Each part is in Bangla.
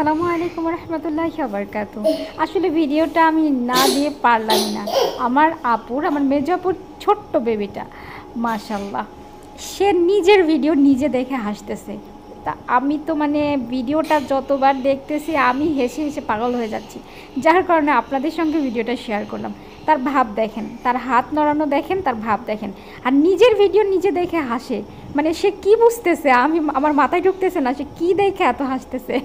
আসসালামু আলাইকুম রহমতুল্লাহি ওয়া বারাকাতুহু। আসলে ভিডিওটা আমি না দিয়ে পারলামই না। আমার মেজো আপুর ছোট্ট বেবিটা মাশাল্লাহ, সে নিজের ভিডিও নিজে দেখে হাসতেছে। তা আমি তো মানে ভিডিওটা যতবার দেখতেছি আমি হেসে হেসে পাগল হয়ে যাচ্ছি, যার কারণে আপনাদের সঙ্গে ভিডিওটা শেয়ার করলাম। তার ভাব দেখেন, তার হাত নড়ানো দেখেন, তার ভাব দেখেন, আর নিজের ভিডিও নিজে দেখে হাসে। মানে সে কি বুঝতেছে, আমার মাথায় ঢুকতেছে না, সে কি দেখে এত হাসতেছে।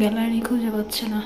গ্যালারি খুঁজে পাচ্ছে না।